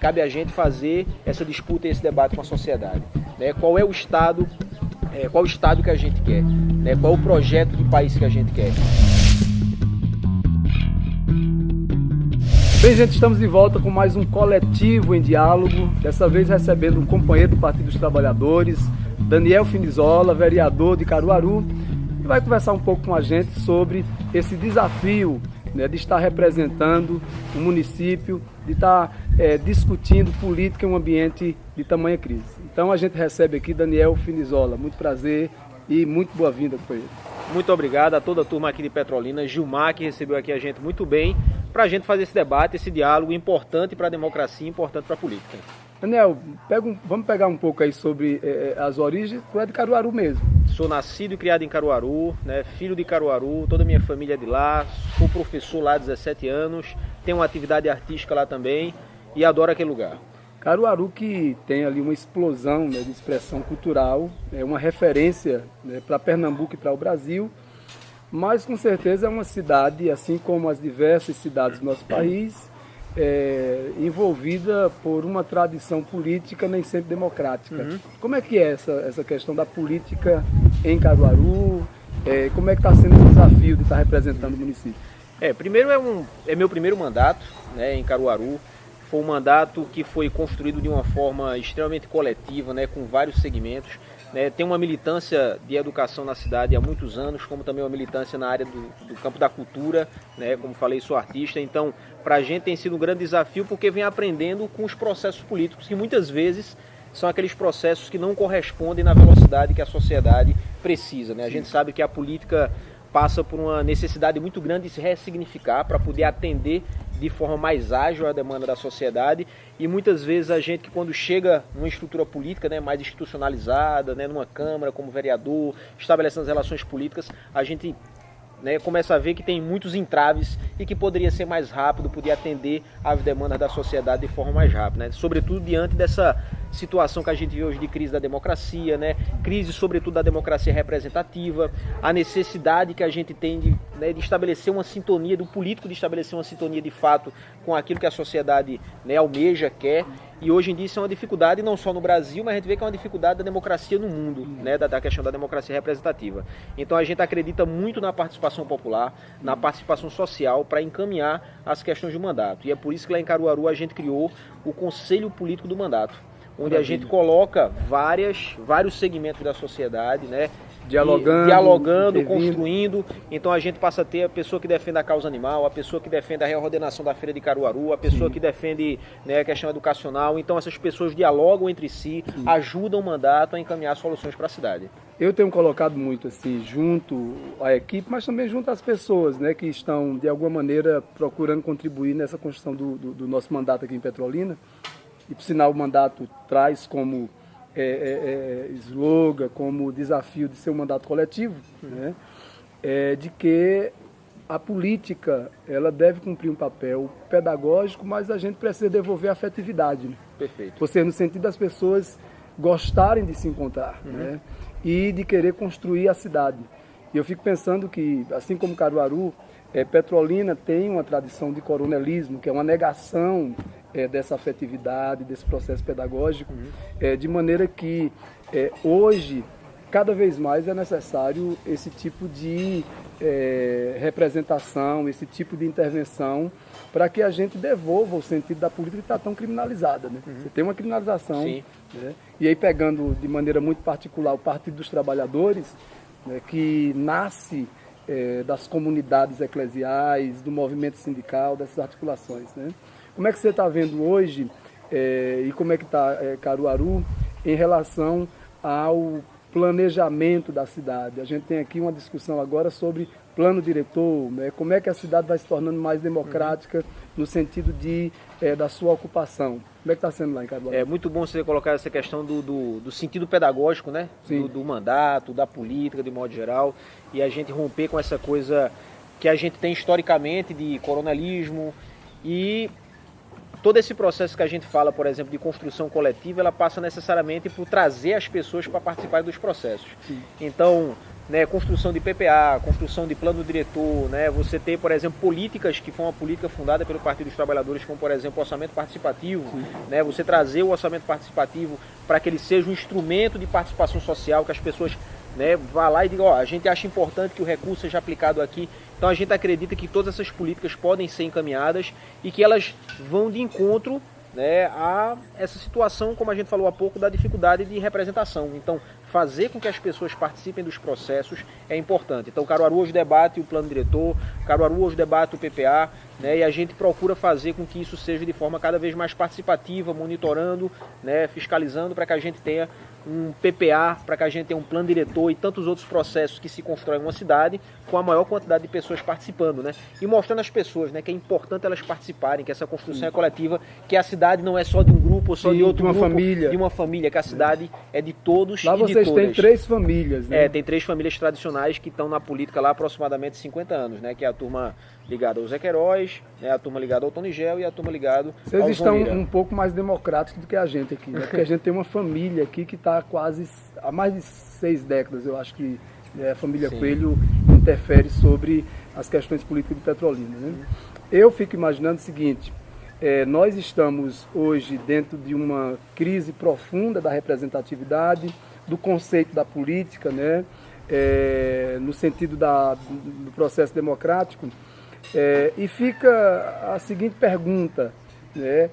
cabe a gente fazer essa disputa e esse debate com a sociedade, né? Qual é o Estado, qual o Estado que a gente quer, né? Qual é o projeto de país que a gente quer. Bem, gente, estamos de volta com mais um Coletivo em Diálogo, dessa vez recebendo um companheiro do Partido dos Trabalhadores, Daniel Finizola, vereador de Caruaru, e vai conversar um pouco com a gente sobre esse desafio, né, de estar representando o município, de estar discutindo política em um ambiente de tamanha crise. Então a gente recebe aqui Daniel Finizola. Muito prazer e muito boa-vinda, companheiro. Muito obrigado a toda a turma aqui de Petrolina, Gilmar, que recebeu aqui a gente muito bem, para a gente fazer esse debate, esse diálogo importante para a democracia, importante para a política. Daniel, vamos pegar um pouco aí sobre as origens. Tu é de Caruaru mesmo? Sou nascido e criado em Caruaru, né, filho de Caruaru, toda a minha família é de lá, sou professor lá há 17 anos, tenho uma atividade artística lá também e adoro aquele lugar. Caruaru que tem ali uma explosão, né, de expressão cultural, é uma referência, né, para Pernambuco e para o Brasil, mas com certeza é uma cidade, assim como as diversas cidades do nosso país, envolvida por uma tradição política nem sempre democrática. Uhum. Como é que é essa questão da política em Caruaru? Como é que está sendo o desafio de estar representando o município? Primeiro é meu primeiro mandato, né, em Caruaru. Foi um mandato que foi construído de uma forma extremamente coletiva, né, com vários segmentos. Né, tem uma militância de educação na cidade há muitos anos, como também uma militância na área do campo da cultura, né, como falei, sou artista. Então, para a gente tem sido um grande desafio porque vem aprendendo com os processos políticos, que muitas vezes são aqueles processos que não correspondem na velocidade que a sociedade precisa. Né? A gente sabe que a política passa por uma necessidade muito grande de se ressignificar para poder atender de forma mais ágil a demanda da sociedade, e muitas vezes a gente, que quando chega numa estrutura política, né, mais institucionalizada, né, numa Câmara como vereador, estabelecendo as relações políticas, a gente, né, começa a ver que tem muitos entraves e que poderia ser mais rápido, poderia atender às demandas da sociedade de forma mais rápida, né? Sobretudo diante dessa situação que a gente vê hoje de crise da democracia, né? Crise sobretudo da democracia representativa, a necessidade que a gente tem de estabelecer uma sintonia, do político de estabelecer uma sintonia de fato com aquilo que a sociedade, né, almeja, quer. E hoje em dia isso é uma dificuldade não só no Brasil, mas a gente vê que é uma dificuldade da democracia no mundo, né, da questão da democracia representativa. Então a gente acredita muito na participação popular, na participação social para encaminhar as questões do mandato. E é por isso que lá em Caruaru a gente criou o Conselho Político do Mandato, onde a gente coloca vários segmentos da sociedade, né, dialogando, construindo. Então a gente passa a ter a pessoa que defende a causa animal, a pessoa que defende a reordenação da feira de Caruaru, a pessoa que defende, né, a questão educacional. Então essas pessoas dialogam entre si, ajudam o mandato a encaminhar soluções para a cidade. Eu tenho colocado muito assim, junto à equipe, mas também junto às pessoas, né, que estão de alguma maneira procurando contribuir nessa construção do nosso mandato aqui em Petrolina. E por sinal o mandato traz como slogan, como desafio de ser um mandato coletivo, né? De que a política ela deve cumprir um papel pedagógico, mas a gente precisa devolver a afetividade. Né? Perfeito. Ou seja, no sentido das pessoas gostarem de se encontrar, né? E de querer construir a cidade. E eu fico pensando que, assim como Caruaru, Petrolina tem uma tradição de coronelismo, que é uma negação dessa afetividade, desse processo pedagógico, de maneira que hoje, cada vez mais é necessário esse tipo de representação, esse tipo de intervenção, para que a gente devolva o sentido da política que está tão criminalizada. Né? Você tem uma criminalização, né? E aí pegando de maneira muito particular o Partido dos Trabalhadores, né, que nasce das comunidades eclesiais, do movimento sindical, dessas articulações. Né? Como é que você está vendo hoje e como é que está Caruaru em relação ao planejamento da cidade? A gente tem aqui uma discussão agora sobre plano diretor, né? Como é que a cidade vai se tornando mais democrática no sentido da sua ocupação. Como é que está sendo lá em Caruaru? É muito bom você colocar essa questão do sentido pedagógico, né? Do mandato, da política, de modo geral, e a gente romper com essa coisa que a gente tem historicamente de coronelismo. E todo esse processo que a gente fala, por exemplo, de construção coletiva, ela passa necessariamente por trazer as pessoas para participar dos processos. Sim. Então, né, construção de PPA, construção de plano diretor, né, você ter, por exemplo, políticas que foi uma política fundada pelo Partido dos Trabalhadores, como, por exemplo, o orçamento participativo, né, você trazer o orçamento participativo para que ele seja um instrumento de participação social, que as pessoas, né, vá lá e diga, ó, a gente acha importante que o recurso seja aplicado aqui. Então a gente acredita que todas essas políticas podem ser encaminhadas e que elas vão de encontro, né, a essa situação, como a gente falou há pouco, da dificuldade de representação. Então, fazer com que as pessoas participem dos processos é importante. Então, Caruaru hoje debate o plano diretor, Caruaru hoje debate o PPA, né, e a gente procura fazer com que isso seja de forma cada vez mais participativa, monitorando, né, fiscalizando, para que a gente tenha um PPA, para que a gente tenha um plano diretor e tantos outros processos que se constroem em uma cidade com a maior quantidade de pessoas participando, né? E mostrando às pessoas, né, que é importante elas participarem, que essa construção é coletiva, que a cidade não é só de um grupo ou só de outro grupo, de uma família, que a cidade é de todos lá e de todas. Lá vocês têm 3 famílias, né? Tem 3 famílias tradicionais que estão na política lá há aproximadamente 50 anos, né? Que é a turma ligada ao Zé Queiroz, né, a turma ligada ao Tony Gel e a turma ligada ao Vocês estão um pouco mais democráticos do que a gente aqui, né? Porque a gente tem uma família aqui que está quase há mais de 6 décadas, eu acho que a família Sim. Coelho interfere sobre as questões políticas de Petrolina, né? Eu fico imaginando o seguinte, nós estamos hoje dentro de uma crise profunda da representatividade, do conceito da política, né? No sentido do processo democrático. E fica a seguinte pergunta, né?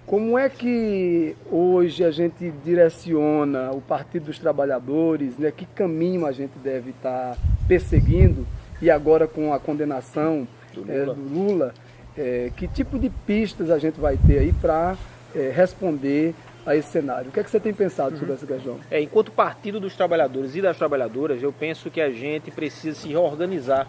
Como é que hoje a gente direciona o Partido dos Trabalhadores, né? Que caminho a gente deve estar perseguindo, e agora com a condenação do Lula, que tipo de pistas a gente vai ter aí para responder a esse cenário? O que é que você tem pensado sobre essa questão? Enquanto Partido dos Trabalhadores e das Trabalhadoras, eu penso que a gente precisa se reorganizar.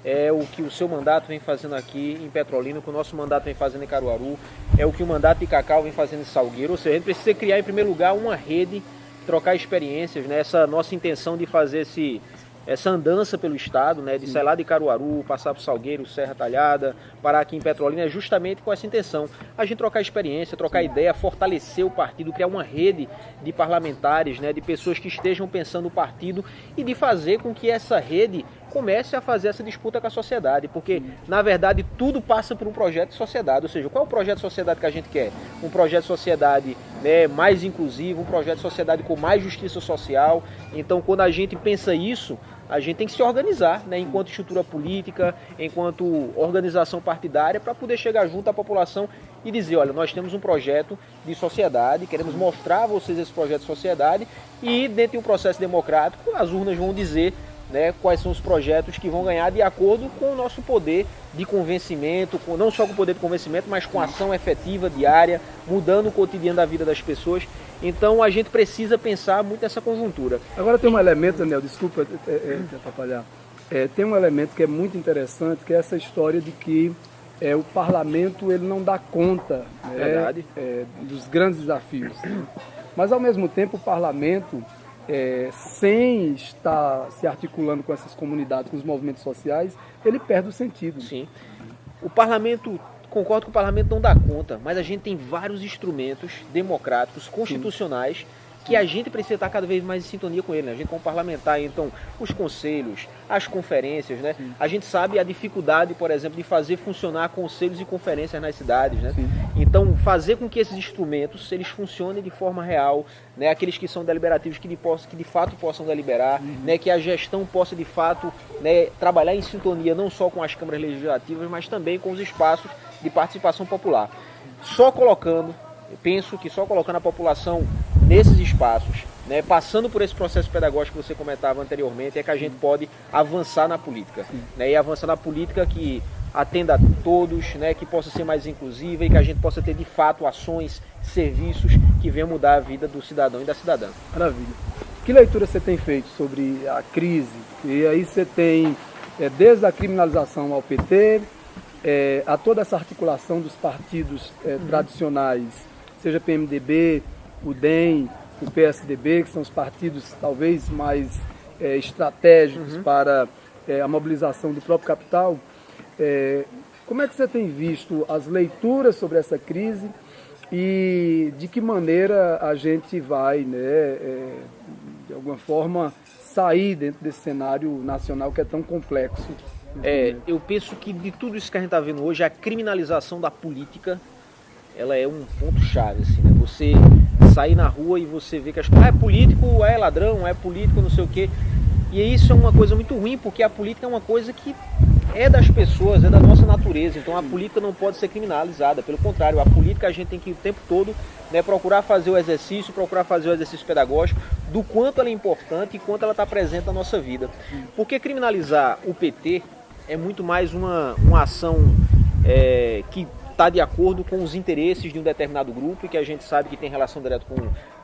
É o que o seu mandato vem fazendo aqui em Petrolina, o que o nosso mandato vem fazendo em Caruaru, é o que o mandato de Cacau vem fazendo em Salgueiro. Ou seja, a gente precisa criar, em primeiro lugar, uma rede, trocar experiências, né? Essa nossa intenção de fazer essa andança pelo estado, né? De sair lá de Caruaru, passar por Salgueiro, Serra Talhada, parar aqui em Petrolina, é justamente com essa intenção. A gente trocar experiência, trocar ideia, fortalecer o partido, criar uma rede de parlamentares, né? De pessoas que estejam pensando o partido e de fazer com que essa rede comece a fazer essa disputa com a sociedade, porque, na verdade, tudo passa por um projeto de sociedade. Ou seja, qual é o projeto de sociedade que a gente quer? Um projeto de sociedade, né, mais inclusivo, um projeto de sociedade com mais justiça social. Então, quando a gente pensa isso, a gente tem que se organizar, né, enquanto estrutura política, enquanto organização partidária, para poder chegar junto à população e dizer, olha, nós temos um projeto de sociedade, queremos mostrar a vocês esse projeto de sociedade, e dentro de um processo democrático, as urnas vão dizer, né, quais são os projetos que vão ganhar de acordo com o nosso poder de convencimento, não só com o poder de convencimento, mas com ação efetiva, diária, mudando o cotidiano da vida das pessoas. Então a gente precisa pensar muito nessa conjuntura. Agora tem um elemento, Daniel, desculpa te atrapalhar, tem um elemento que é muito interessante, que é essa história de que o parlamento ele não dá conta, né, dos grandes desafios. Mas ao mesmo tempo o parlamento, sem estar se articulando com essas comunidades, com os movimentos sociais, ele perde o sentido. Sim. O parlamento, concordo que o parlamento não dá conta, mas a gente tem vários instrumentos democráticos, constitucionais, Sim. que a gente precisa estar cada vez mais em sintonia com ele, né? A gente como parlamentar, então, os conselhos, as conferências, né? Sim. A gente sabe a dificuldade, por exemplo, de fazer funcionar conselhos e conferências nas cidades, né? Sim. Então, fazer com que esses instrumentos, eles funcionem de forma real, né? Aqueles que são deliberativos, que de fato possam deliberar, né? Que a gestão possa, de fato, né, trabalhar em sintonia não só com as câmaras legislativas, mas também com os espaços de participação popular. Eu penso que só colocando a população nesses espaços, né, passando por esse processo pedagógico que você comentava anteriormente, é que a gente pode avançar na política, né, e avançar na política que atenda a todos, né, que possa ser mais inclusiva e que a gente possa ter de fato ações, serviços que venham mudar a vida do cidadão e da cidadã. Maravilha. Que leitura você tem feito sobre a crise? E aí você tem, desde a criminalização ao PT, a toda essa articulação dos partidos tradicionais, seja PMDB, o DEM, o PSDB, que são os partidos talvez mais estratégicos para a mobilização do próprio capital. Como é que você tem visto as leituras sobre essa crise e de que maneira a gente vai, né, de alguma forma, sair dentro desse cenário nacional que é tão complexo. Eu penso que de tudo isso que a gente está vendo hoje, a criminalização da política, ela é um ponto-chave, assim, né? Você sair na rua e você vê que as pessoas, é político, é ladrão, é político, não sei o quê. E isso é uma coisa muito ruim, porque a política é uma coisa que é das pessoas, é da nossa natureza. Então a política não pode ser criminalizada. Pelo contrário, a política a gente tem que o tempo todo, né, procurar fazer o exercício pedagógico do quanto ela é importante e quanto ela está presente na nossa vida. Porque criminalizar o PT é muito mais uma ação que está de acordo com os interesses de um determinado grupo e que a gente sabe que tem relação direta com,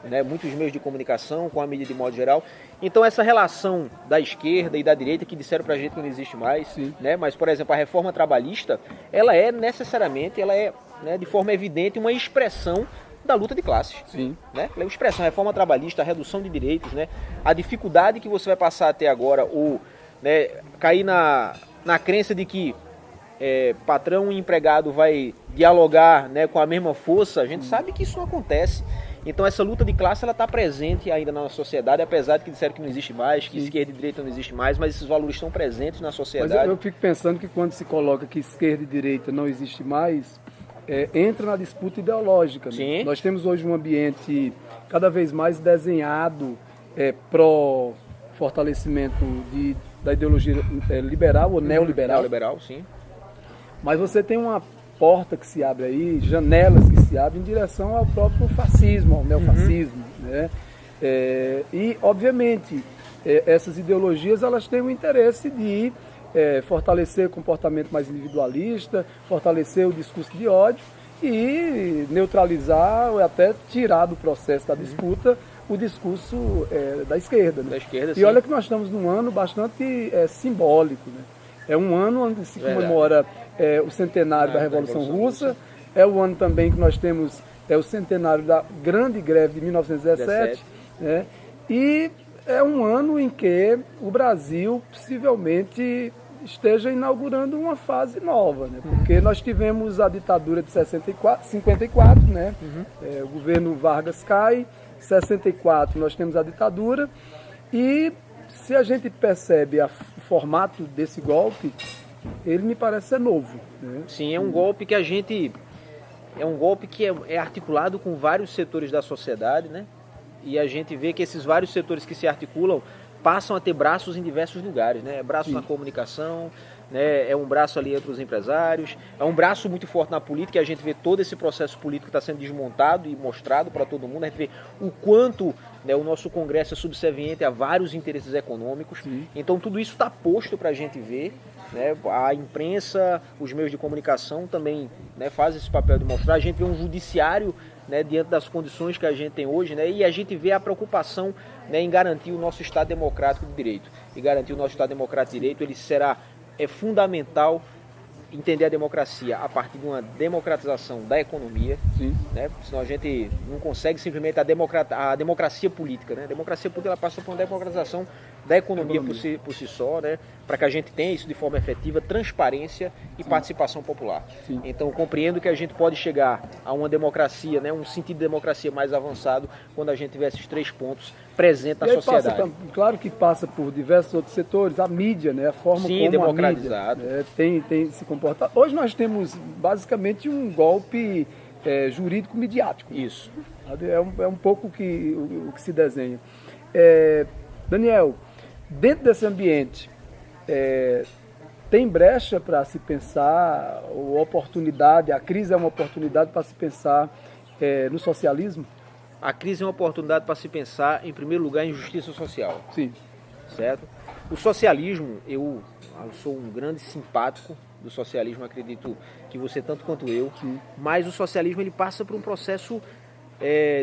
né, muitos meios de comunicação, com a mídia de modo geral. Então essa relação da esquerda e da direita, que disseram pra gente que não existe mais, né, mas, por exemplo, a reforma trabalhista, ela é necessariamente, né, de forma evidente, uma expressão da luta de classes. Sim. Né? A expressão, a reforma trabalhista, a redução de direitos, né, a dificuldade que você vai passar até agora, ou, né, cair na crença de que patrão e empregado vai dialogar, né, com a mesma força, a gente sabe que isso não acontece. Então essa luta de classe ela está presente ainda na sociedade, apesar de que disseram que não existe mais, que esquerda e direita não existe mais, mas esses valores estão presentes na sociedade. Mas eu fico pensando que quando se coloca que esquerda e direita não existe mais, entra na disputa ideológica. Né? Sim. Nós temos hoje um ambiente cada vez mais desenhado pró fortalecimento da ideologia liberal ou neoliberal. Neoliberal, sim. Mas você tem uma porta que se abre aí, janelas que se abrem em direção ao próprio fascismo, ao neofascismo, né? E, obviamente, essas ideologias elas têm o interesse de fortalecer o comportamento mais individualista, fortalecer o discurso de ódio e neutralizar ou até tirar do processo da disputa o discurso da esquerda. Né? Da esquerda, e sim. olha que nós estamos num ano bastante simbólico, né? É um ano onde se comemora o centenário da Revolução Russa, é o ano também que nós temos o centenário da grande greve de 1917, né? E é um ano em que o Brasil possivelmente esteja inaugurando uma fase nova, né? Porque nós tivemos a ditadura de 54, né? O governo Vargas cai, 64 nós temos a ditadura e se a gente percebe o formato desse golpe, ele me parece ser novo. Né? Sim, é um golpe que é articulado com vários setores da sociedade, né? E a gente vê que esses vários setores que se articulam passam a ter braços em diversos lugares, né? Braço na comunicação, né? É um braço ali entre os empresários, é um braço muito forte na política, e a gente vê todo esse processo político que está sendo desmontado e mostrado para todo mundo, a gente vê o quanto, né, o nosso Congresso é subserviente a vários interesses econômicos. Então tudo isso está posto para a gente ver, né? A imprensa, os meios de comunicação também, né, fazem esse papel de mostrar, a gente vê um judiciário, né, diante das condições que a gente tem hoje, né, e a gente vê a preocupação, né, em garantir o nosso Estado democrático de direito. E garantir o nosso Estado democrático de direito, ele será fundamental entender a democracia a partir de uma democratização da economia, né? Senão a gente não consegue simplesmente a democracia política, né? A democracia política ela passa por uma democratização da economia por si só, né? Para que a gente tenha isso de forma efetiva, transparência e participação popular. Então eu compreendo que a gente pode chegar a uma democracia, né? Um sentido de democracia mais avançado quando a gente tiver esses 3 pontos presentes na sociedade. Claro que passa por diversos outros setores, a mídia, né? A forma como democratizado. A mídia tem se comportado. Hoje nós temos basicamente um golpe jurídico midiático. Isso. É um pouco o que se desenha. Daniel, dentro desse ambiente, tem brecha para se pensar, ou oportunidade, a crise é uma oportunidade para se pensar no socialismo? A crise é uma oportunidade para se pensar, em primeiro lugar, em justiça social. Sim. Certo? O socialismo, eu sou um grande simpático do socialismo, acredito que você tanto quanto eu, mas o socialismo ele passa por um processo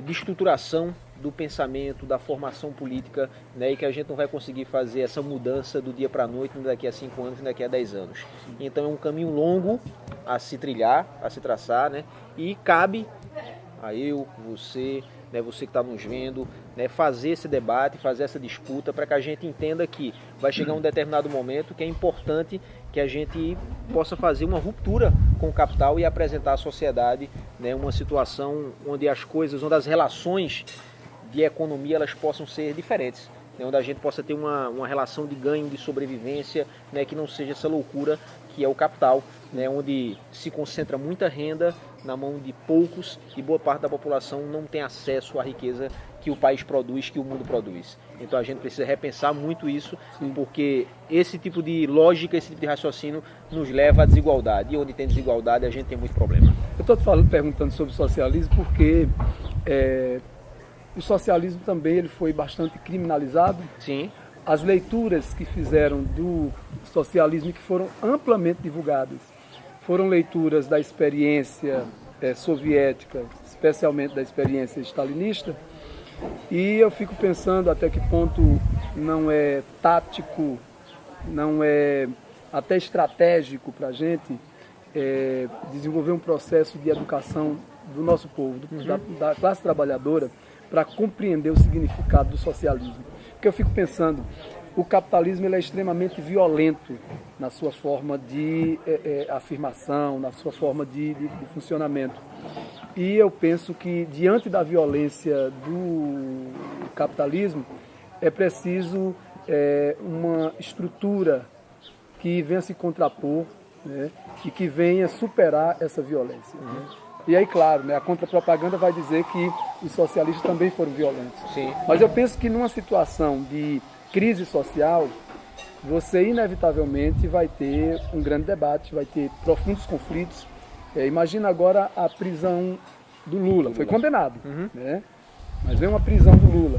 de estruturação do pensamento, da formação política, né, e que a gente não vai conseguir fazer essa mudança do dia para a noite, nem daqui a 5 anos, nem daqui a 10 anos. Então é um caminho longo a se trilhar, a se traçar, né, e cabe a eu, você, né, você que está nos vendo, né, fazer esse debate, fazer essa disputa para que a gente entenda que vai chegar um determinado momento que é importante que a gente possa fazer uma ruptura com o capital e apresentar à sociedade, né, uma situação onde as coisas, onde as relações de economia elas possam ser diferentes. né, onde a gente possa ter uma relação de ganho, de sobrevivência, né, que não seja essa loucura que é o capital, né, onde se concentra muita renda na mão de poucos e boa parte da população não tem acesso à riqueza que o país produz, que o mundo produz. Então a gente precisa repensar muito isso, porque esse tipo de lógica, esse tipo de raciocínio nos leva à desigualdade. E onde tem desigualdade a gente tem muito problema. Eu estou perguntando sobre o socialismo porque o socialismo também ele foi bastante criminalizado. Sim. As leituras que fizeram do socialismo e que foram amplamente divulgadas foram leituras da experiência soviética, especialmente da experiência stalinista, e eu fico pensando até que ponto não é tático, não é até estratégico para a gente desenvolver um processo de educação do nosso povo, da classe trabalhadora, para compreender o significado do socialismo. Porque eu fico pensando, o capitalismo ele é extremamente violento na sua forma de afirmação, na sua forma de funcionamento. E eu penso que, diante da violência do capitalismo, é preciso uma estrutura que venha se contrapor, né, e que venha superar essa violência. Né? E aí, claro, né, a contrapropaganda vai dizer que os socialistas também foram violentos. Sim. Mas eu penso que numa situação de crise social, você inevitavelmente vai ter um grande debate, vai ter profundos conflitos. Imagina agora a prisão do Lula. Foi condenado, né? Mas veio uma prisão do Lula.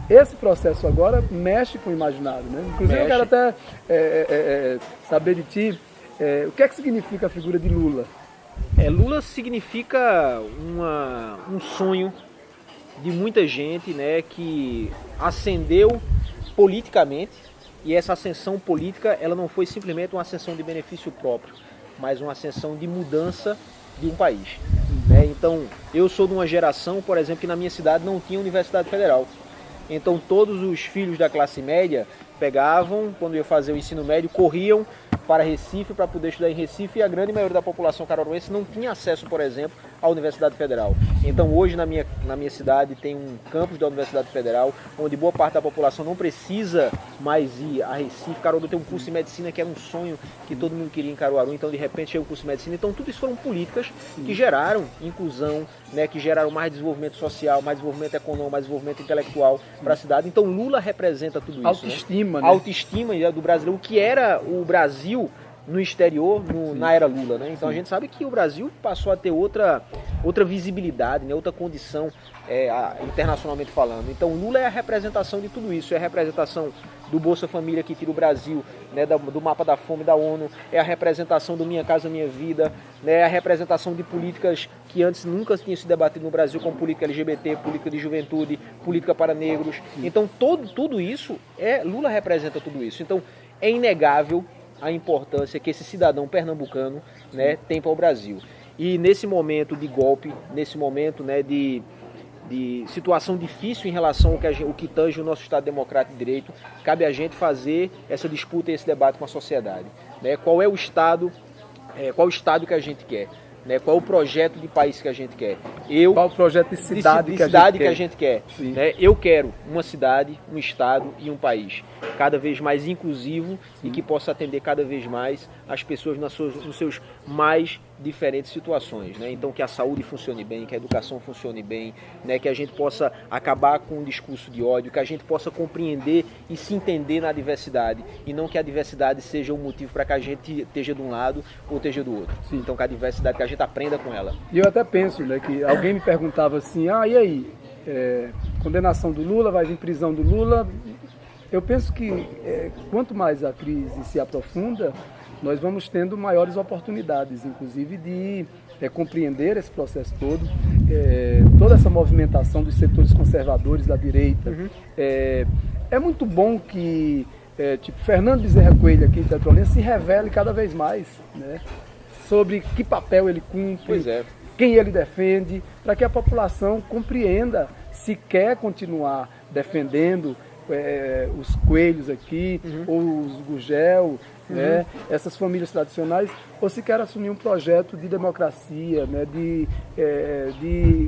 Esse processo agora mexe com o imaginário, né? Inclusive eu quero até saber de ti, o que é que significa a figura de Lula? Lula significa um sonho de muita gente, né, que ascendeu politicamente, e essa ascensão política ela não foi simplesmente uma ascensão de benefício próprio, mas uma ascensão de mudança de um país. Né? Então, eu sou de uma geração, por exemplo, que na minha cidade não tinha Universidade Federal. Então, todos os filhos da classe média pegavam, quando ia fazer o ensino médio, corriam para Recife para poder estudar em Recife, e a grande maioria da população caruaruense não tinha acesso, por exemplo, à Universidade Federal. Então hoje na minha cidade tem um campus da Universidade Federal, onde boa parte da população não precisa mais ir a Recife. Caruaru tem um curso de medicina que era um sonho que todo mundo queria em Caruaru, então de repente chega o curso de medicina. Então tudo isso foram políticas que geraram inclusão, né, que geraram mais desenvolvimento social, mais desenvolvimento econômico, mais desenvolvimento intelectual para a cidade. Então Lula representa tudo isso. Autoestima, né? Autoestima do brasileiro, o que era o Brasil no exterior, na era Lula, né? Então a gente sabe que o Brasil passou a ter outra visibilidade, né? Outra condição internacionalmente falando. Então Lula é a representação de tudo isso, é a representação do Bolsa Família que tira o Brasil, né, do mapa da fome da ONU, é a representação do Minha Casa Minha Vida, né, é a representação de políticas que antes nunca tinham se debatido no Brasil, como política LGBT, política de juventude, política para negros. Então tudo isso, Lula representa tudo isso. Então é inegável a importância que esse cidadão pernambucano, né, tem para o Brasil. E nesse momento de golpe, nesse momento, né, de situação difícil em relação ao que tange o nosso Estado Democrático de Direito, cabe a gente fazer essa disputa e esse debate com a sociedade. Né? Qual é o Estado, qual o Estado que a gente quer? Né? Qual é o projeto de país que a gente quer? Qual o projeto de cidade, que a gente quer? Né? Eu quero uma cidade, um Estado e um país cada vez mais inclusivo e que possa atender cada vez mais as pessoas nos seus mais diferentes situações. Né? Então que a saúde funcione bem, que a educação funcione bem, né? Que a gente possa acabar com o discurso de ódio, que a gente possa compreender e se entender na diversidade e não que a diversidade seja o motivo para que a gente esteja de um lado ou esteja do outro. Sim. Então que a diversidade, que a gente aprenda com ela. E eu até penso, né, que alguém me perguntava assim, e aí, condenação do Lula, vai vir prisão do Lula. Eu penso que quanto mais a crise se aprofunda, nós vamos tendo maiores oportunidades, inclusive de compreender esse processo todo, toda essa movimentação dos setores conservadores da direita. É muito bom que Fernando Bezerra Coelho aqui em Petrolina se revele cada vez mais, né, sobre que papel ele cumpre, quem ele defende, para que a população compreenda se quer continuar defendendo os coelhos aqui, ou os Gugel, né, essas famílias tradicionais, ou se quer assumir um projeto de democracia, né, de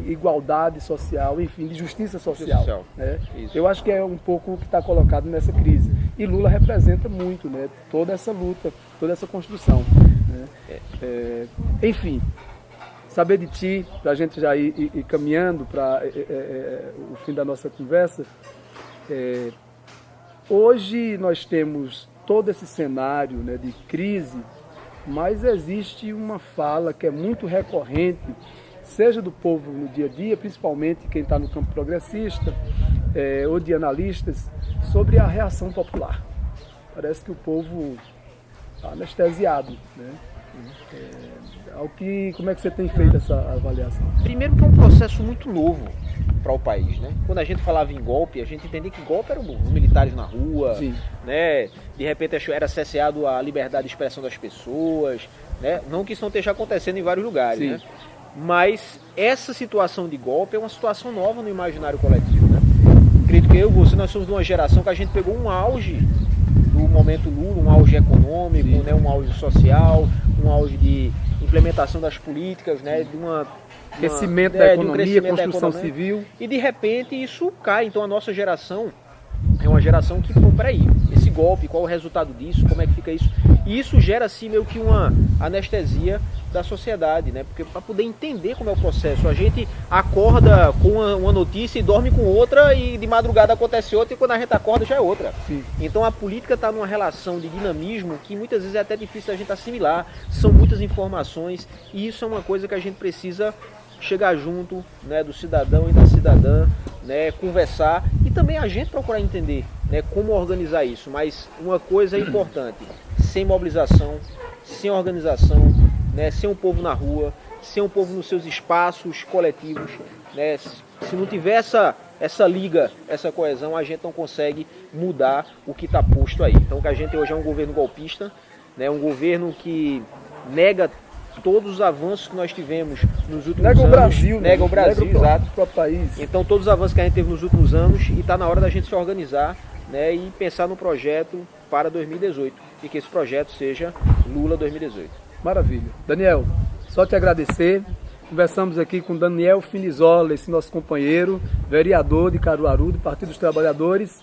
igualdade social, enfim, de justiça social. Né? Eu acho que é um pouco o que está colocado nessa crise. E Lula representa muito, né, toda essa luta, toda essa construção. Né? Enfim, saber de ti, para a gente já ir caminhando para o fim da nossa conversa. Hoje nós temos todo esse cenário, né, de crise, mas existe uma fala que é muito recorrente, seja do povo no dia a dia, principalmente quem está no campo progressista, ou de analistas, sobre a reação popular. Parece que o povo está anestesiado, né? Como é que você tem feito essa avaliação? Primeiro que é um processo muito novo para o país, né? Quando a gente falava em golpe, a gente entendia que golpe eram os militares na rua, né? De repente era cesseado a liberdade de expressão das pessoas, né? Não que isso não esteja acontecendo em vários lugares, né? Mas essa situação de golpe é uma situação nova no imaginário coletivo, né? Acredito que eu e você, nós somos de uma geração que a gente pegou um auge do momento Lula, um auge econômico, né? Um auge social, um auge de implementação das políticas, né? De crescimento da economia, construção civil. E de repente isso cai. Então a nossa geração é uma geração que, peraí, esse golpe, qual é o resultado disso, como é que fica isso? E isso gera assim meio que uma anestesia da sociedade, né? Porque para poder entender como é o processo, a gente acorda com uma notícia e dorme com outra, e de madrugada acontece outra, e quando a gente acorda já é outra. Então a política está numa relação de dinamismo que muitas vezes é até difícil a gente assimilar, são muitas informações, e isso é uma coisa que a gente precisa chegar junto, né, do cidadão e da cidadã, né, conversar, e também a gente procurar entender, né, como organizar isso. Mas uma coisa é importante: sem mobilização, sem organização, né, sem um povo na rua, sem um povo nos seus espaços coletivos, né, se não tiver essa liga, essa coesão, a gente não consegue mudar o que está posto aí. Então o que a gente hoje é um governo golpista, né, um governo que nega todos os avanços que nós tivemos nos últimos anos. Nega o Brasil, nega o Brasil, exato. O país. Então todos os avanços que a gente teve nos últimos anos, e está na hora da gente se organizar, né, e pensar no projeto para 2018, e que esse projeto seja Lula 2018. Maravilha. Daniel, só te agradecer. Conversamos aqui com Daniel Finizola, esse nosso companheiro, vereador de Caruaru, do Partido dos Trabalhadores,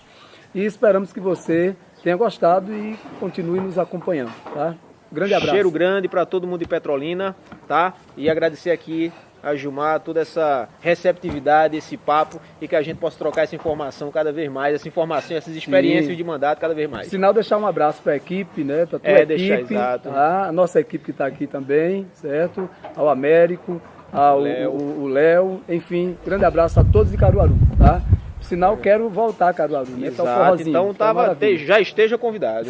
e esperamos que você tenha gostado e continue nos acompanhando, tá? Grande abraço. Cheiro grande para todo mundo de Petrolina, tá? E agradecer aqui a Gilmar toda essa receptividade, esse papo, e que a gente possa trocar essa informação cada vez mais, essa informação, essas experiências de mandato cada vez mais. Sinal, deixar um abraço para a equipe, né? Para a tua equipe, deixar, exato. Tá? A nossa equipe que está aqui também, certo? Ao Américo, ao Léo, enfim, grande abraço a todos de Caruaru, tá? Sinal, quero voltar a Caruaru, né? Exato, então já esteja convidado.